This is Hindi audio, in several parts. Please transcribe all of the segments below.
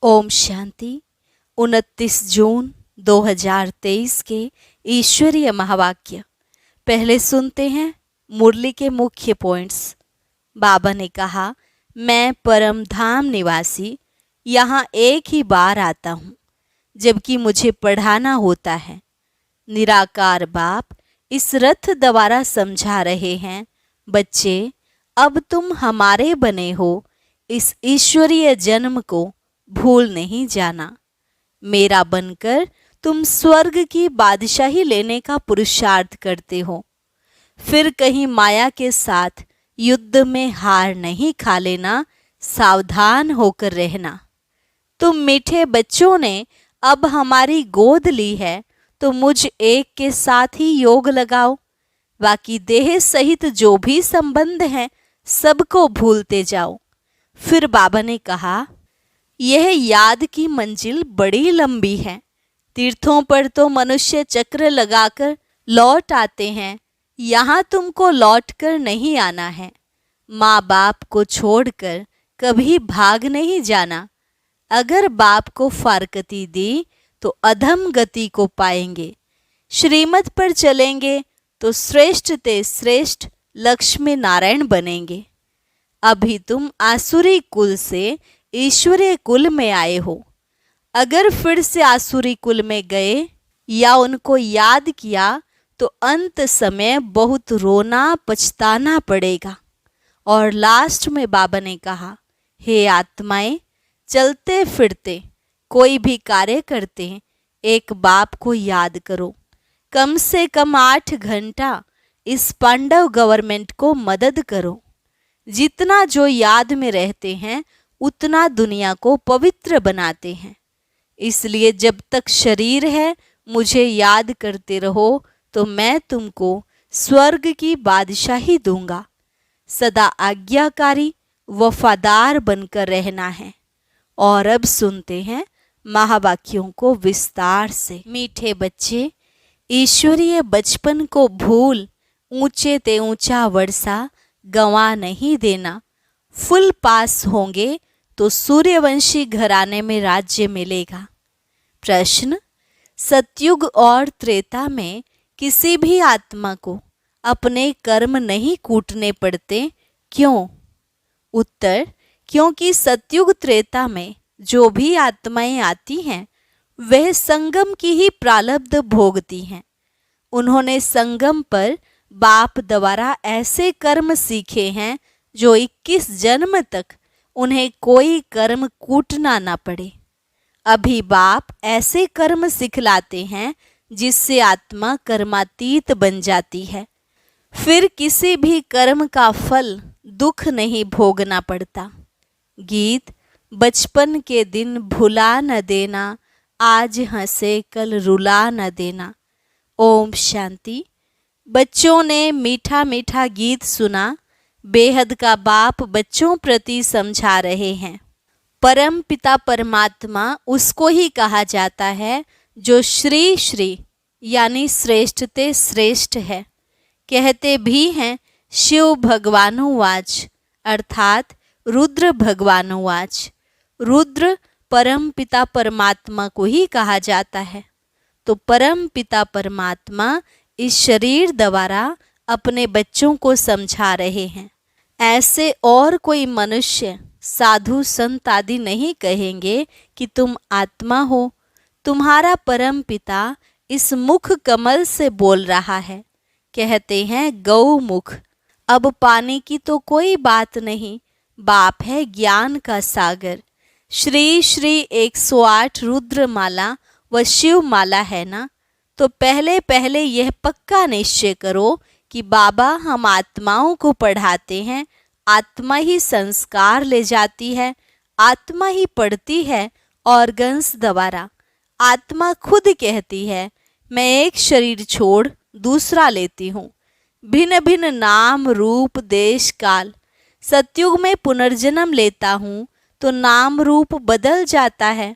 ओम शांति। 29 जून 2023 के ईश्वरीय महावाक्य। पहले सुनते हैं मुरली के मुख्य पॉइंट्स। बाबा ने कहा, मैं परम धाम निवासी यहाँ एक ही बार आता हूँ, जबकि मुझे पढ़ाना होता है। निराकार बाप इस रथ द्वारा समझा रहे हैं, बच्चे अब तुम हमारे बने हो, इस ईश्वरीय जन्म को भूल नहीं जाना। मेरा बनकर तुम स्वर्ग की बादशाही लेने का पुरुषार्थ करते हो, फिर कहीं माया के साथ युद्ध में हार नहीं खा लेना। सावधान होकर रहना। तुम मीठे बच्चों ने अब हमारी गोद ली है, तो मुझ एक के साथ ही योग लगाओ। बाकी देह सहित जो भी संबंध हैं, सबको भूलते जाओ। फिर बाबा ने कहा, यह याद की मंजिल बड़ी लंबी है। तीर्थों पर तो मनुष्य चक्र लगाकर लौट आते हैं, यहाँ तुमको लौट कर नहीं आना है। माँ बाप को छोड़कर कभी भाग नहीं जाना। अगर बाप को फारकती दी तो अधम गति को पाएंगे। श्रीमत पर चलेंगे तो श्रेष्ठ ते श्रेष्ठ लक्ष्मी नारायण बनेंगे। अभी तुम आसुरी कुल से ईश्वरीय कुल में आए हो। अगर फिर से आसुरी कुल में गए या उनको याद किया तो अंत समय बहुत रोना पछताना पड़ेगा। और लास्ट में बाबा ने कहा, हे आत्माएं, चलते फिरते कोई भी कार्य करते एक बाप को याद करो। कम से कम 8 घंटा इस पांडव गवर्नमेंट को मदद करो। जितना जो याद में रहते हैं उतना दुनिया को पवित्र बनाते हैं। इसलिए जब तक शरीर है मुझे याद करते रहो, तो मैं तुमको स्वर्ग की बादशाही दूंगा। सदा आज्ञाकारी वफादार बनकर रहना है। और अब सुनते हैं महावाक्यों को विस्तार से। मीठे बच्चे, ईश्वरीय बचपन को भूल ऊंचे ते ऊंचा वर्षा गंवा नहीं देना। फुल पास होंगे तो सूर्यवंशी घराने में राज्य मिलेगा। प्रश्न, सतयुग और त्रेता में किसी भी आत्मा को अपने कर्म नहीं कूटने पड़ते, क्यों? उत्तर, क्योंकि सतयुग त्रेता में जो भी आत्माएं आती हैं वह संगम की ही प्रारब्ध भोगती हैं। उन्होंने संगम पर बाप द्वारा ऐसे कर्म सीखे हैं जो 21 जन्म तक उन्हें कोई कर्म कूटना ना पड़े। अभी बाप ऐसे कर्म सिखलाते हैं जिससे आत्मा कर्मातीत बन जाती है। फिर किसी भी कर्म का फल दुख नहीं भोगना पड़ता। गीत, बचपन के दिन भुला न देना, आज हंसे कल रुला न देना। ओम शांति। बच्चों ने मीठा मीठा गीत सुना। बेहद का बाप बच्चों प्रति समझा रहे हैं। परम पिता परमात्मा उसको ही कहा जाता है जो श्री श्री यानी श्रेष्ठ ते श्रेष्ठ है। कहते भी हैं शिव भगवानुवाच, अर्थात रुद्र भगवानुवाच। रुद्र परम पिता परमात्मा को ही कहा जाता है। तो परम पिता परमात्मा इस शरीर द्वारा अपने बच्चों को समझा रहे हैं। ऐसे और कोई मनुष्य, साधु संत आदि नहीं कहेंगे कि तुम आत्मा हो। तुम्हारा परम पिता इस मुख कमल से बोल रहा है। कहते हैं गौ मुख। अब पानी की तो कोई बात नहीं, बाप है ज्ञान का सागर। श्री श्री 108 रुद्र माला व शिव माला है ना। तो पहले पहले यह पक्का निश्चय करो कि बाबा हम आत्माओं को पढ़ाते हैं। आत्मा ही संस्कार ले जाती है, आत्मा ही पढ़ती है ऑर्गन्स द्वारा। आत्मा खुद कहती है, मैं एक शरीर छोड़ दूसरा लेती हूँ। भिन्न भिन्न नाम रूप देश काल। सतयुग में पुनर्जन्म लेता हूँ तो नाम रूप बदल जाता है।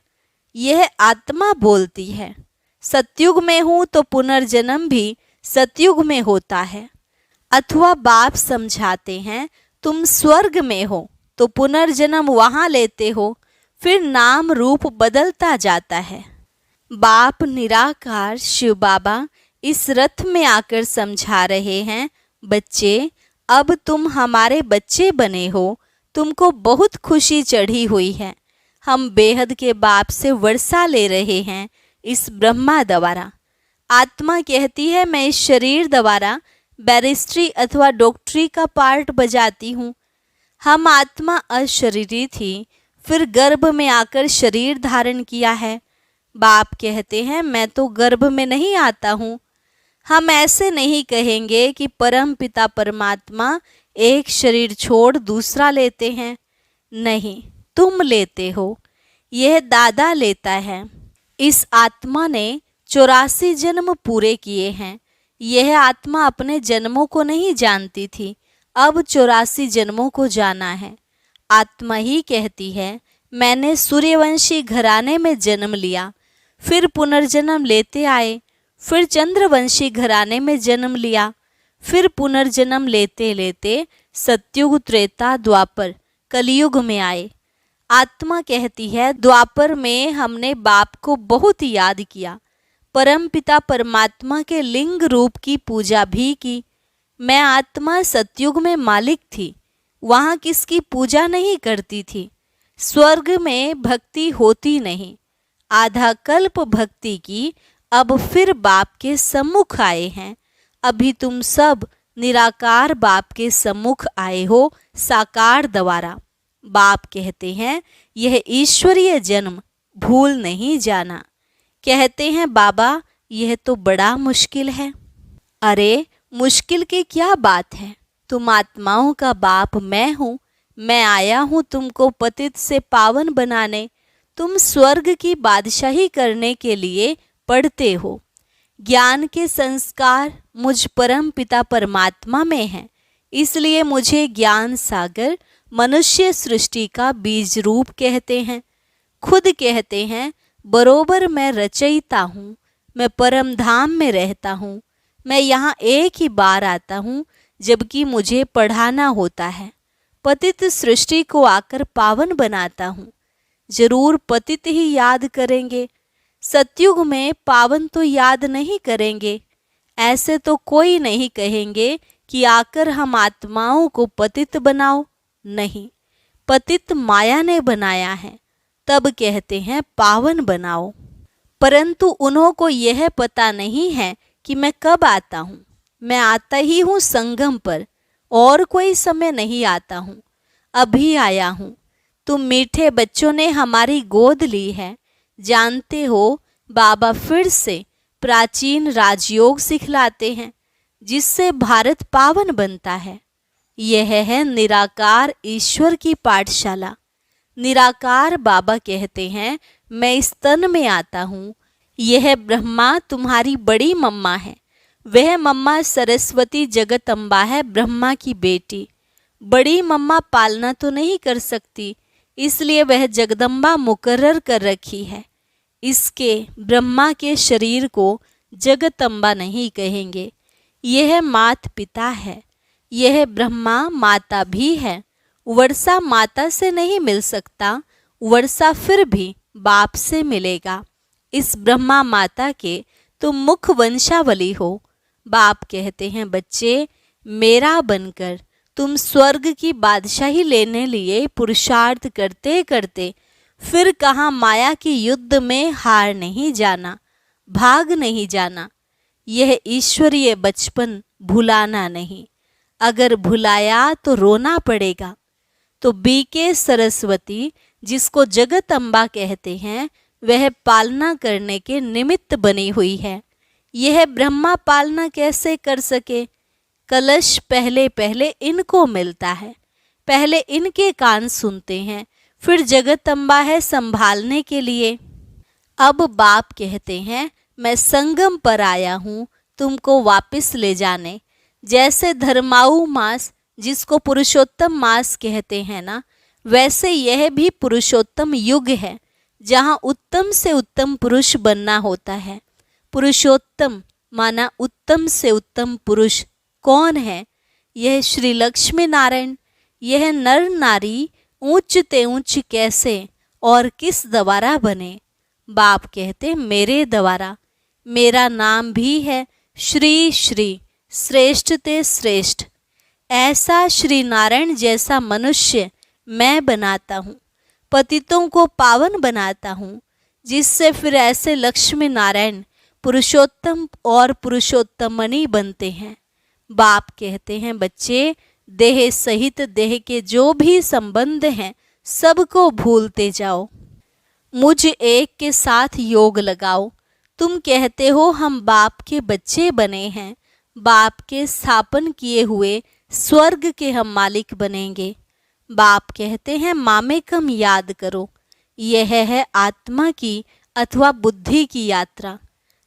यह आत्मा बोलती है। सतयुग में हूँ तो पुनर्जन्म भी सतयुग में होता है। अथवा बाप समझाते हैं तुम स्वर्ग में हो तो पुनर्जन्म वहाँ लेते हो। फिर नाम रूप बदलता जाता है। बाप निराकार शिव बाबा इस रथ में आकर समझा रहे हैं, बच्चे अब तुम हमारे बच्चे बने हो, तुमको बहुत खुशी चढ़ी हुई है। हम बेहद के बाप से वर्षा ले रहे हैं इस ब्रह्मा द्वारा। आत्मा कहती है मैं इस शरीर द्वारा बैरिस्ट्री अथवा डॉक्टरी का पार्ट बजाती हूँ। हम आत्मा अशरीरी थी, फिर गर्भ में आकर शरीर धारण किया है। बाप कहते हैं मैं तो गर्भ में नहीं आता हूँ। हम ऐसे नहीं कहेंगे कि परम पिता परमात्मा एक शरीर छोड़ दूसरा लेते हैं। नहीं, तुम लेते हो, यह दादा लेता है। इस आत्मा ने 84 जन्म पूरे किए हैं। यह आत्मा अपने जन्मों को नहीं जानती थी, अब 84 जन्मों को जाना है। आत्मा ही कहती है मैंने सूर्यवंशी घराने में जन्म लिया, फिर पुनर्जन्म लेते आए, फिर चंद्रवंशी घराने में जन्म लिया, फिर पुनर्जन्म लेते लेते सतयुग त्रेता द्वापर कलयुग में आए। आत्मा कहती है द्वापर में हमने बाप को बहुत याद किया, परम पिता परमात्मा के लिंग रूप की पूजा भी की। मैं आत्मा सतयुग में मालिक थी, वहाँ किसकी पूजा नहीं करती थी। स्वर्ग में भक्ति होती नहीं, आधा कल्प भक्ति की, अब फिर बाप के सम्मुख आए हैं। अभी तुम सब निराकार बाप के सम्मुख आए हो साकार द्वारा। बाप कहते हैं यह ईश्वरीय जन्म भूल नहीं जाना। कहते हैं बाबा यह तो बड़ा मुश्किल है। अरे मुश्किल की क्या बात है, तुम आत्माओं का बाप मैं हूँ। मैं आया हूँ तुमको पतित से पावन बनाने। तुम स्वर्ग की बादशाही करने के लिए पढ़ते हो। ज्ञान के संस्कार मुझ परम पिता परमात्मा में हैं, इसलिए मुझे ज्ञान सागर मनुष्य सृष्टि का बीज रूप कहते हैं। खुद कहते हैं बरोबर मैं रचयिता हूँ, मैं परम धाम में रहता हूँ। मैं यहाँ एक ही बार आता हूँ जबकि मुझे पढ़ाना होता है। पतित सृष्टि को आकर पावन बनाता हूँ। जरूर पतित ही याद करेंगे, सतयुग में पावन तो याद नहीं करेंगे। ऐसे तो कोई नहीं कहेंगे कि आकर हम आत्माओं को पतित बनाओ। नहीं, पतित माया ने बनाया है, तब कहते हैं पावन बनाओ। परंतु उन्हों को यह पता नहीं है कि मैं कब आता हूँ। मैं आता ही हूँ संगम पर, और कोई समय नहीं आता हूँ। अभी आया हूँ। तुम मीठे बच्चों ने हमारी गोद ली है। जानते हो बाबा फिर से प्राचीन राजयोग सिखलाते हैं जिससे भारत पावन बनता है। यह है निराकार ईश्वर की पाठशाला। निराकार बाबा कहते हैं मैं इस तन में आता हूँ। यह ब्रह्मा तुम्हारी बड़ी मम्मा है। वह मम्मा सरस्वती जगतम्बा है, ब्रह्मा की बेटी। बड़ी मम्मा पालना तो नहीं कर सकती, इसलिए वह जगदम्बा मुकर्रर कर रखी है। इसके ब्रह्मा के शरीर को जगतम्बा नहीं कहेंगे। यह मात पिता है। यह ब्रह्मा माता भी है। वर्षा माता से नहीं मिल सकता, वर्षा फिर भी बाप से मिलेगा। इस ब्रह्मा माता के तुम मुख वंशावली हो। बाप कहते हैं बच्चे मेरा बनकर तुम स्वर्ग की बादशाही लेने लिए पुरुषार्थ करते करते फिर कहाँ माया की युद्ध में हार नहीं जाना, भाग नहीं जाना। यह ईश्वरीय बचपन भुलाना नहीं। अगर भुलाया तो रोना पड़ेगा। तो बीके सरस्वती जिसको जगतम्बा कहते हैं वह पालना करने के निमित्त बनी हुई है। यह ब्रह्मा पालना कैसे कर सके? कलश पहले पहले इनको मिलता है, पहले इनके कान सुनते हैं, फिर जगतम्बा है संभालने के लिए। अब बाप कहते हैं मैं संगम पर आया हूँ तुमको वापस ले जाने। जैसे धर्माऊ मास जिसको पुरुषोत्तम मास कहते हैं ना, वैसे यह भी पुरुषोत्तम युग है जहाँ उत्तम से उत्तम पुरुष बनना होता है। पुरुषोत्तम माना उत्तम से उत्तम पुरुष कौन है? यह श्री लक्ष्मी नारायण। यह नर नारी ऊंच ते ऊंच कैसे और किस द्वारा बने? बाप कहते मेरे द्वारा। मेरा नाम भी है श्री श्री, श्रेष्ठ ते श्रेष्ठ। ऐसा श्री नारायण जैसा मनुष्य मैं बनाता हूँ, पतितों को पावन बनाता हूँ, जिससे फिर ऐसे लक्ष्मी नारायण पुरुषोत्तम और पुरुषोत्तमनी बनते हैं। बाप कहते हैं बच्चे, देह सहित देह के जो भी संबंध हैं सबको भूलते जाओ, मुझ एक के साथ योग लगाओ। तुम कहते हो हम बाप के बच्चे बने हैं, बाप के स्थापन किए हुए स्वर्ग के हम मालिक बनेंगे। बाप कहते हैं मामेकम याद करो। यह है आत्मा की अथवा बुद्धि की यात्रा।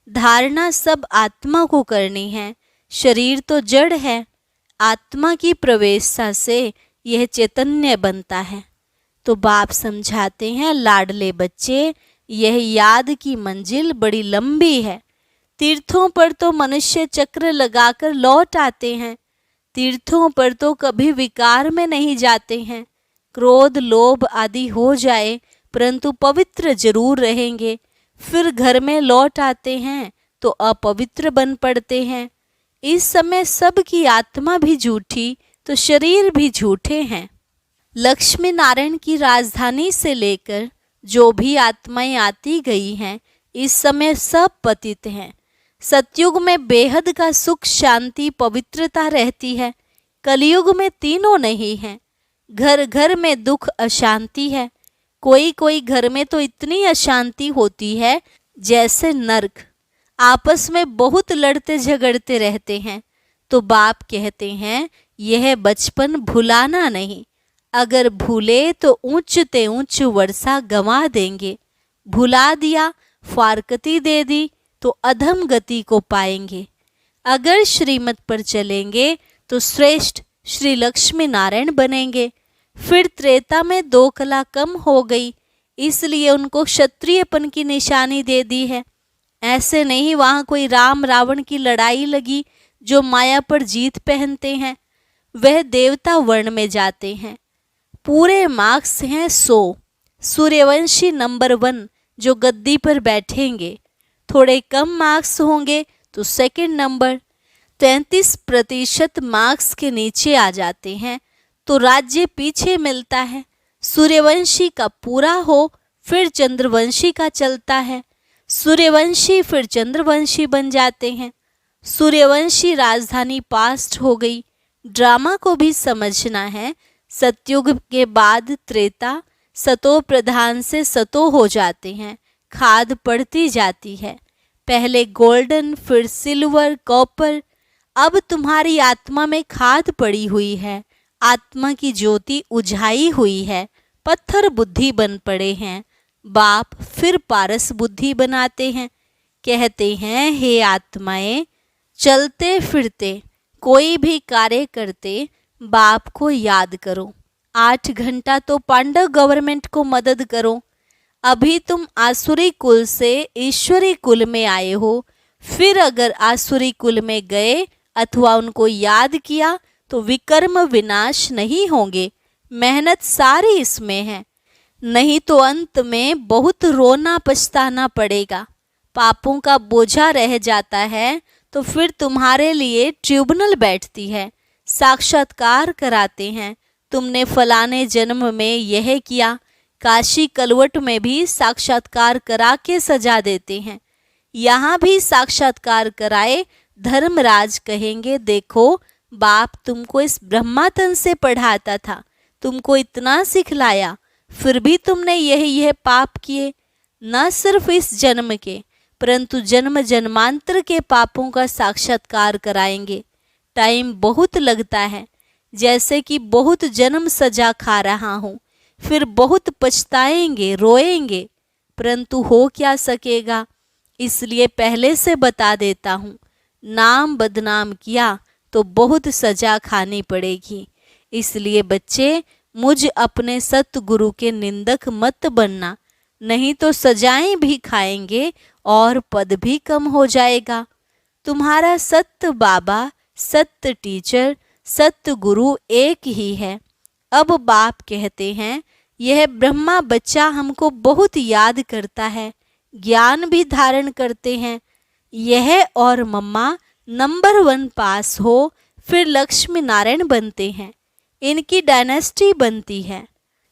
धारणा सब आत्मा को करनी है। शरीर तो जड़ है, आत्मा की प्रवेशता से यह चैतन्य बनता है। तो बाप समझाते हैं लाडले बच्चे, यह याद की मंजिल बड़ी लंबी है। तीर्थों पर तो मनुष्य चक्र लगाकर लौट आते हैं, तीर्थों पर तो कभी विकार में नहीं जाते हैं। क्रोध लोभ आदि हो जाए परंतु पवित्र जरूर रहेंगे। फिर घर में लौट आते हैं तो अपवित्र बन पड़ते हैं। इस समय सबकी आत्मा भी झूठी तो शरीर भी झूठे हैं। लक्ष्मी नारायण की राजधानी से लेकर जो भी आत्माएं आती गई हैं, इस समय सब पतित हैं। सतयुग में बेहद का सुख शांति पवित्रता रहती है। कलयुग में तीनों नहीं हैं। घर घर में दुख अशांति है। कोई कोई घर में तो इतनी अशांति होती है जैसे नर्क। आपस में बहुत लड़ते झगड़ते रहते हैं। तो बाप कहते हैं यह बचपन भुलाना नहीं। अगर भूले तो ऊंच ते ऊंच वर्षा गंवा देंगे। भुला दिया, फारकती दे दी तो अधम गति को पाएंगे। अगर श्रीमत पर चलेंगे तो श्रेष्ठ श्री लक्ष्मी नारायण बनेंगे। फिर त्रेता में 2 कला कम हो गई, इसलिए उनको क्षत्रियपन की निशानी दे दी है। ऐसे नहीं वहाँ कोई राम रावण की लड़ाई लगी जो माया पर जीत पहनते हैं, वह देवता वर्ण में जाते हैं। पूरे मार्क्स हैं 100। सूर्यवंशी नंबर 1 जो गद्दी पर बैठेंगे। थोड़े कम मार्क्स होंगे तो सेकंड नंबर। 33% मार्क्स के नीचे आ जाते हैं तो राज्य पीछे मिलता है। सूर्यवंशी का पूरा हो फिर चंद्रवंशी का चलता है। सूर्यवंशी फिर चंद्रवंशी बन जाते हैं। सूर्यवंशी राजधानी पास्ट हो गई। ड्रामा को भी समझना है। सतयुग के बाद त्रेता, सतो प्रधान से सतो हो जाते हैं। खाद पड़ती जाती है। पहले गोल्डन, फिर सिल्वर, कॉपर। अब तुम्हारी आत्मा में खाद पड़ी हुई है। आत्मा की ज्योति उझाई हुई है। पत्थर बुद्धि बन पड़े हैं। बाप फिर पारस बुद्धि बनाते हैं। कहते हैं हे आत्माएं, चलते फिरते कोई भी कार्य करते बाप को याद करो। 8 घंटा तो पांडव गवर्नमेंट को मदद करो। अभी तुम आसुरी कुल से ईश्वरी कुल में आए हो। फिर अगर आसुरी कुल में गए अथवा उनको याद किया तो विकर्म विनाश नहीं होंगे। मेहनत सारी इसमें है, नहीं तो अंत में बहुत रोना पछताना पड़ेगा। पापों का बोझा रह जाता है तो फिर तुम्हारे लिए ट्रिब्यूनल बैठती है, साक्षात्कार कराते हैं। तुमने फलाने जन्म में यह किया। काशी कलवट में भी साक्षात्कार करा के सजा देते हैं। यहाँ भी साक्षात्कार कराए। धर्मराज कहेंगे देखो बाप तुमको इस ब्रह्मातन से पढ़ाता था, तुमको इतना सिखलाया, फिर भी तुमने यह पाप किए। न सिर्फ इस जन्म के परंतु जन्म जन्मांतर के पापों का साक्षात्कार कराएंगे। टाइम बहुत लगता है, जैसे कि बहुत जन्म सजा खा रहा हूँ। फिर बहुत पछताएंगे, रोएंगे, परंतु हो क्या सकेगा। इसलिए पहले से बता देता हूँ, नाम बदनाम किया तो बहुत सजा खानी पड़ेगी। इसलिए बच्चे मुझ अपने सतगुरु के निंदक मत बनना, नहीं तो सजाएं भी खाएंगे और पद भी कम हो जाएगा। तुम्हारा सत्य बाबा, सत्य टीचर, सत्य गुरु एक ही है। अब बाप कहते हैं यह ब्रह्मा बच्चा हमको बहुत याद करता है, ज्ञान भी धारण करते हैं। यह और मम्मा नंबर 1 पास हो, फिर लक्ष्मी नारायण बनते हैं, इनकी डायनेस्टी बनती है।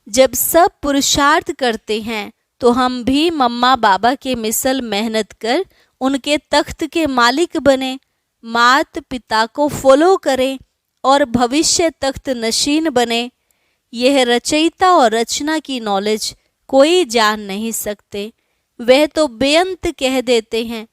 जब सब पुरुषार्थ करते हैं तो हम भी मम्मा बाबा के मिसल मेहनत कर उनके तख्त के मालिक बने, मात पिता को फॉलो करें और भविष्य तख्त नशीन बने। यह रचयिता और रचना की नॉलेज कोई जान नहीं सकते, वह तो बेअंत कह देते हैं।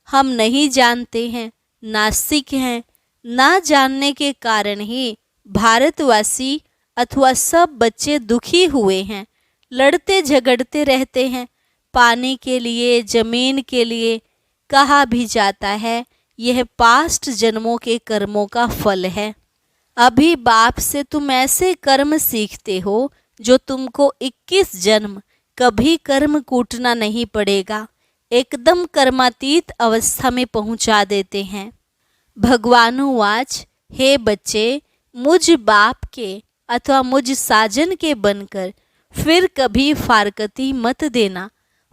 हम नहीं जानते हैं, नास्तिक हैं। ना जानने के कारण ही भारतवासी अथवा सब बच्चे दुखी हुए हैं, लड़ते झगड़ते रहते हैं पानी के लिए, जमीन के लिए। कहा भी जाता है यह पास्ट जन्मों के कर्मों का फल है। अभी बाप से तुम ऐसे कर्म सीखते हो जो तुमको 21 जन्म कभी कर्म कूटना नहीं पड़ेगा, एकदम कर्मातीत अवस्था में पहुंचा देते हैं। भगवानुवाच, हे बच्चे, मुझ बाप के अथवा मुझ साजन के बनकर फिर कभी फारकती मत देना।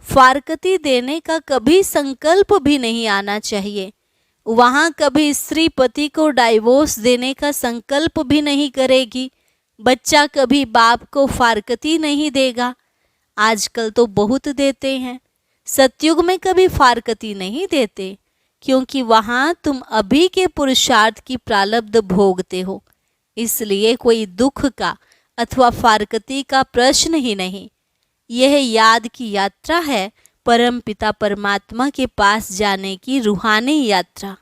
फारकती देने का कभी संकल्प भी नहीं आना चाहिए। वहाँ कभी स्त्री पति को डाइवोर्स देने का संकल्प भी नहीं करेगी। बच्चा कभी बाप को फारकती नहीं देगा। आजकल तो बहुत देते हैं, सतयुग में कभी फारकती नहीं देते, क्योंकि वहाँ तुम अभी के पुरुषार्थ की प्रारब्ध भोगते हो, इसलिए कोई दुख का अथवा फारकती का प्रश्न ही नहीं। यह याद की यात्रा है, परम पिता परमात्मा के पास जाने की रूहानी यात्रा।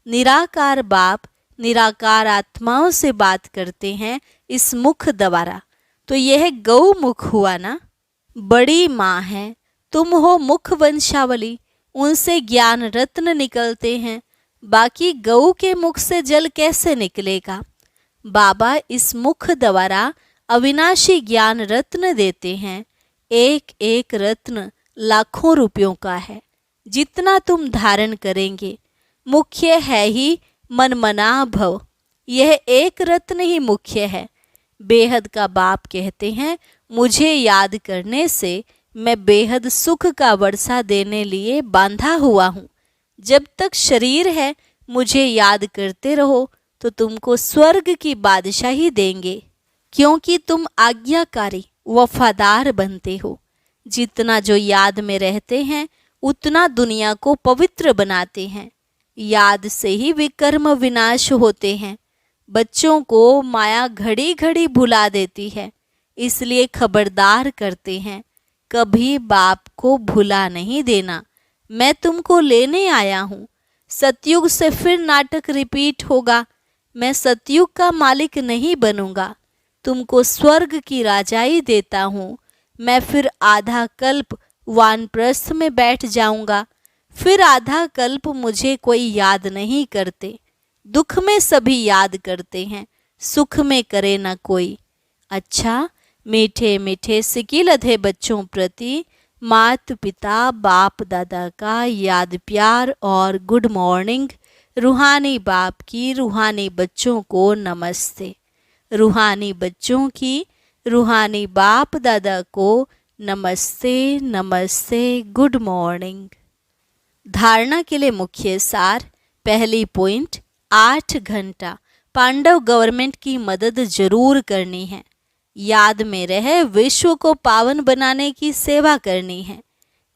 निराकार बाप निराकार आत्माओं से बात करते हैं इस मुख द्वारा, तो यह गौ मुख हुआ ना। बड़ी माँ है, तुम हो मुख वंशावली, उनसे ज्ञान रत्न निकलते हैं, बाकी गौ के मुख से जल कैसे निकलेगा। बाबा इस मुख द्वारा अविनाशी ज्ञान रत्न देते हैं। एक एक रत्न लाखों रुपयों का है, जितना तुम धारण करेंगे। मुख्य है ही मनमना भव, यह एक रत्न ही मुख्य है। बेहद का बाप कहते हैं, मुझे याद करने से मैं बेहद सुख का वर्षा देने लिए बांधा हुआ हूँ। जब तक शरीर है मुझे याद करते रहो तो तुमको स्वर्ग की बादशाही देंगे, क्योंकि तुम आज्ञाकारी वफादार बनते हो। जितना जो याद में रहते हैं उतना दुनिया को पवित्र बनाते हैं। याद से ही विकर्म विनाश होते हैं। बच्चों को माया घड़ी घड़ी भुला देती है, इसलिए खबरदार करते हैं, कभी बाप को भुला नहीं देना। मैं तुमको लेने आया हूँ। सतयुग से फिर नाटक रिपीट होगा। मैं सतयुग का मालिक नहीं बनूंगा, तुमको स्वर्ग की राजाई देता हूँ। मैं फिर आधा कल्प वानप्रस्थ में बैठ जाऊंगा, फिर आधा कल्प मुझे कोई याद नहीं करते। दुख में सभी याद करते हैं, सुख में करे न कोई। अच्छा, मीठे मीठे सिकिलधे बच्चों प्रति मात पिता बाप दादा का याद प्यार और गुड मॉर्निंग। रूहानी बाप की रूहानी बच्चों को नमस्ते। रूहानी बच्चों की रूहानी बाप दादा को नमस्ते नमस्ते, गुड मॉर्निंग। धारणा के लिए मुख्य सार। पहली पॉइंट, 8 घंटा पांडव गवर्नमेंट की मदद जरूर करनी है। याद में रहे विश्व को पावन बनाने की सेवा करनी है।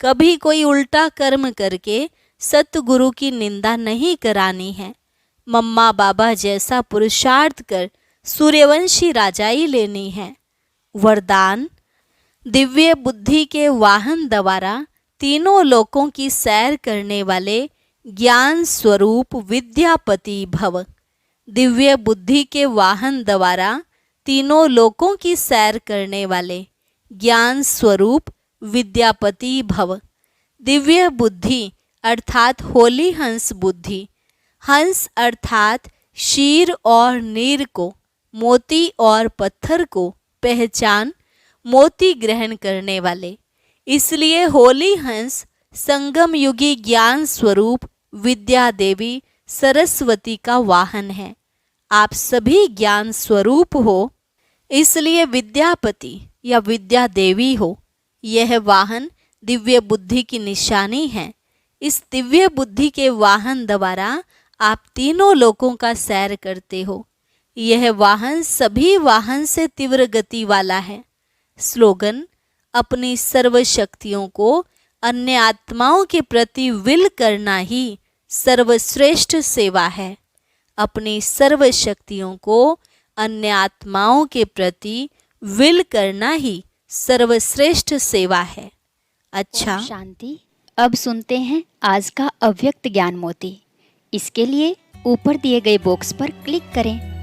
कभी कोई उल्टा कर्म करके सतगुरु की निंदा नहीं करानी है। मम्मा बाबा जैसा पुरुषार्थ कर सूर्यवंशी राजाई लेनी है। वरदान, दिव्य बुद्धि के वाहन द्वारा तीनों लोकों की सैर करने वाले ज्ञान स्वरूप विद्यापति भव। दिव्य बुद्धि के वाहन द्वारा तीनों लोकों की सैर करने वाले ज्ञान स्वरूप विद्यापति भव। दिव्य बुद्धि अर्थात होली हंस बुद्धि। हंस अर्थात शीर और नीर को, मोती और पत्थर को पहचान मोती ग्रहण करने वाले। इसलिए होली हंस संगम युगी ज्ञान स्वरूप विद्या देवी सरस्वती का वाहन है। आप सभी ज्ञान स्वरूप हो, इसलिए विद्यापति या विद्या देवी हो, यह वाहन दिव्य बुद्धि की निशानी है। इस दिव्य बुद्धि के वाहन द्वारा आप तीनों लोकों का सैर करते हो। यह वाहन सभी वाहन से तीव्र गति वाला है। स्लोगन: अपनी सर्व शक्तियों को अन्य आत्माओं के प्रति विल करना ही सर्वश्रेष्ठ सेवा है। अपनी सर्व शक्तियों को अन्य आत्माओं के प्रति विल करना ही सर्वश्रेष्ठ सेवा है। अच्छा, ओम शांति। अब सुनते हैं आज का अव्यक्त ज्ञान मोती। इसके लिए ऊपर दिए गए बॉक्स पर क्लिक करें।